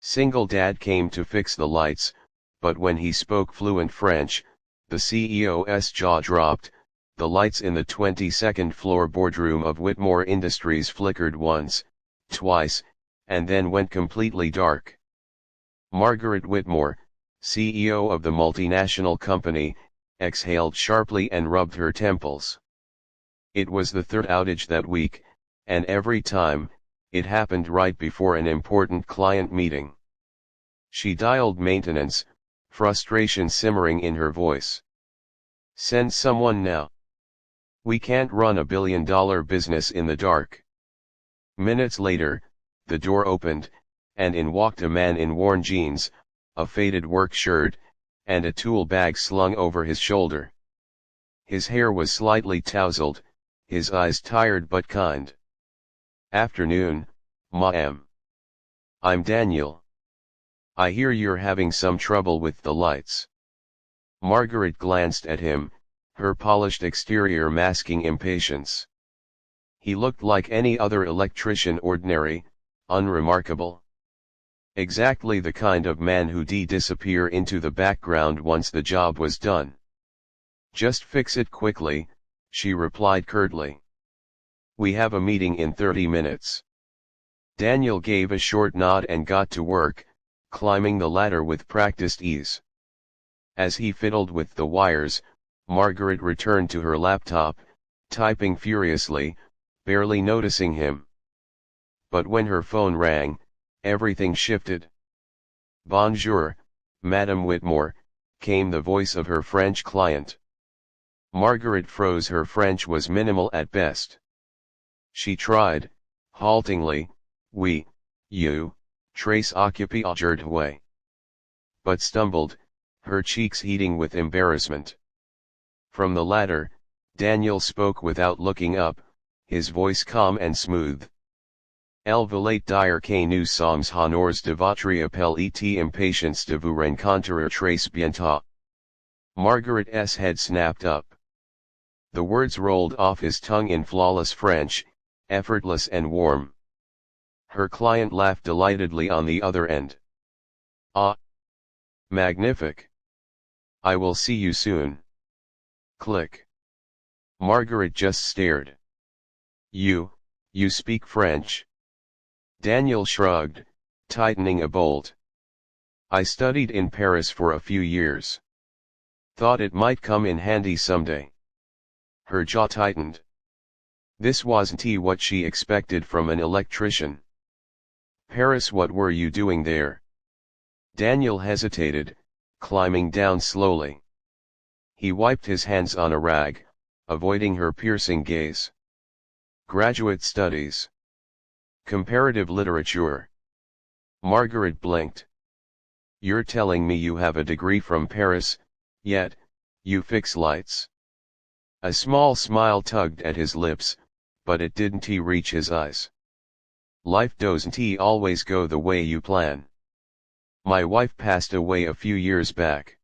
Single dad came to fix the lights, but when he spoke fluent French, the CEO's jaw dropped. The lights in the 22nd floor boardroom of Whitmore Industries flickered once, twice, and then went completely dark. Margaret Whitmore, CEO of the multinational company, exhaled sharply and rubbed her temples. It was the third outage that week, and every time, it happened right before an important client meeting. She dialed maintenance, frustration simmering in her voice. "Send someone now. We can't run a billion-dollar business in the dark." Minutes later, the door opened, and in walked a man in worn jeans, a faded work shirt, and a tool bag slung over his shoulder. His hair was slightly tousled, his eyes tired but kind. "Afternoon, ma'am. I'm Daniel. I hear you're having some trouble with the lights." Margaret glanced at him, her polished exterior masking impatience. He looked like any other electrician, ordinary, unremarkable. Exactly the kind of man who'd disappear into the background once the job was done. "Just fix it quickly," she replied curtly. "We have a meeting in 30 minutes. Daniel gave a short nod and got to work, climbing the ladder with practiced ease. As he fiddled with the wires, Margaret returned to her laptop, typing furiously, barely noticing him. But when her phone rang, everything shifted. "Bonjour, Madame Whitmore," came the voice of her French client. Margaret froze. Her French was minimal at best. She tried, haltingly, "Oui, you, tres occupé aujourd'hui," but stumbled, her cheeks heating with embarrassment. From the ladder, Daniel spoke without looking up, his voice calm and smooth. "Elle voulait dire que nous sommes honors de votre appel et impatience de vous rencontrer très bientôt." Margaret's head snapped up. The words rolled off his tongue in flawless French, effortless and warm. Her client laughed delightedly on the other end. "Ah! Magnifique! I will see you soon." Click. Margaret just stared. You speak French?" Daniel shrugged, tightening a bolt. "I studied in Paris for a few years. Thought it might come in handy someday." Her jaw tightened. This wasn't what she expected from an electrician. "Paris, what were you doing there?" Daniel hesitated, climbing down slowly. He wiped his hands on a rag, avoiding her piercing gaze. "Graduate studies. Comparative literature." Margaret blinked. "You're telling me you have a degree from Paris, yet you fix lights?" A small smile tugged at his lips, but it didn't reach his eyes. "Life doesn't always go the way you plan. My wife passed away a few years back.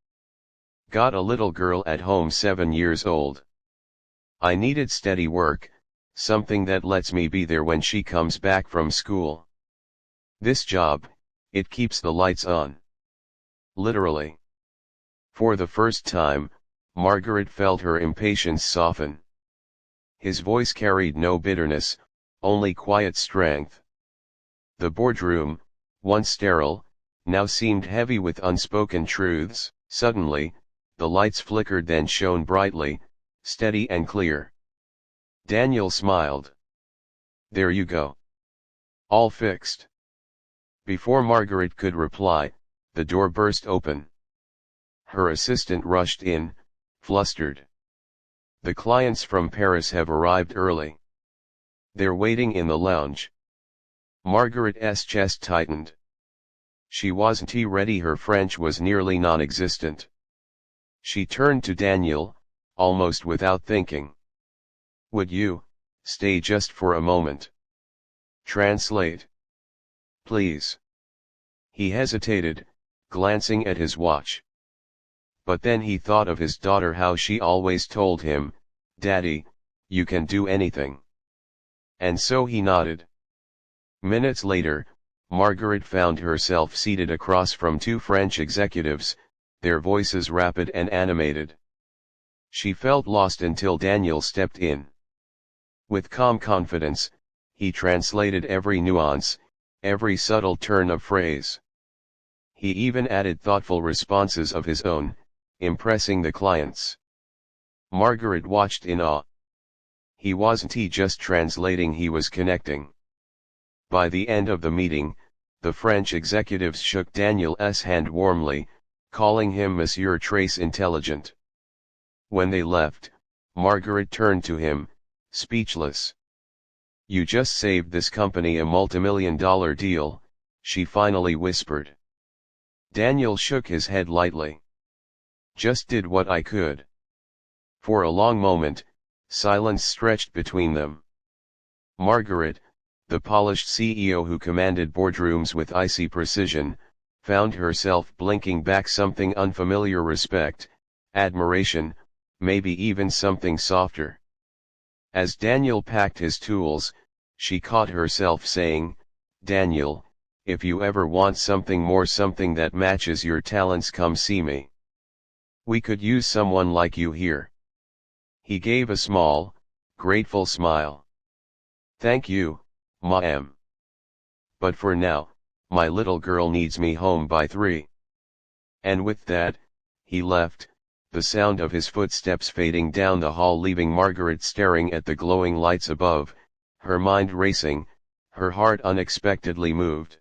Got a little girl at home 7 years old. I needed steady work, something that lets me be there when she comes back from school. This job, it keeps the lights on. Literally." For the first time, Margaret felt her impatience soften. His voice carried no bitterness, only quiet strength. The boardroom, once sterile, now seemed heavy with unspoken truths. Suddenly, the lights flickered, then shone brightly, steady and clear. Daniel smiled. "There you go. All fixed." Before Margaret could reply, the door burst open. Her assistant rushed in, flustered. "The clients from Paris have arrived early. They're waiting in the lounge." Margaret's chest tightened. She wasn't ready. Her French was nearly non-existent. She turned to Daniel, almost without thinking. "Would you stay just for a moment? Translate. Please." He hesitated, glancing at his watch. But then he thought of his daughter, how she always told him, "Daddy, you can do anything." And so he nodded. Minutes later, Margaret found herself seated across from two French executives, their voices rapid and animated. She felt lost until Daniel stepped in. With calm confidence, he translated every nuance, every subtle turn of phrase. He even added thoughtful responses of his own, impressing the clients. Margaret watched in awe. He wasn't just translating, he was connecting. By the end of the meeting, the French executives shook Daniel's hand warmly, calling him Monsieur Trace Intelligent. When they left, Margaret turned to him, speechless. "You just saved this company a multimillion-dollar deal," she finally whispered. Daniel shook his head lightly. "Just did what I could." For a long moment, silence stretched between them. Margaret, the polished CEO who commanded boardrooms with icy precision, found herself blinking back something unfamiliar: respect, admiration, maybe even something softer. As Daniel packed his tools, she caught herself saying, "Daniel, if you ever want something more, something that matches your talents, come see me. We could use someone like you here." He gave a small, grateful smile. "Thank you, ma'am. But for now, my little girl needs me home by 3. And with that, he left, the sound of his footsteps fading down the hall, leaving Margaret staring at the glowing lights above, her mind racing, her heart unexpectedly moved.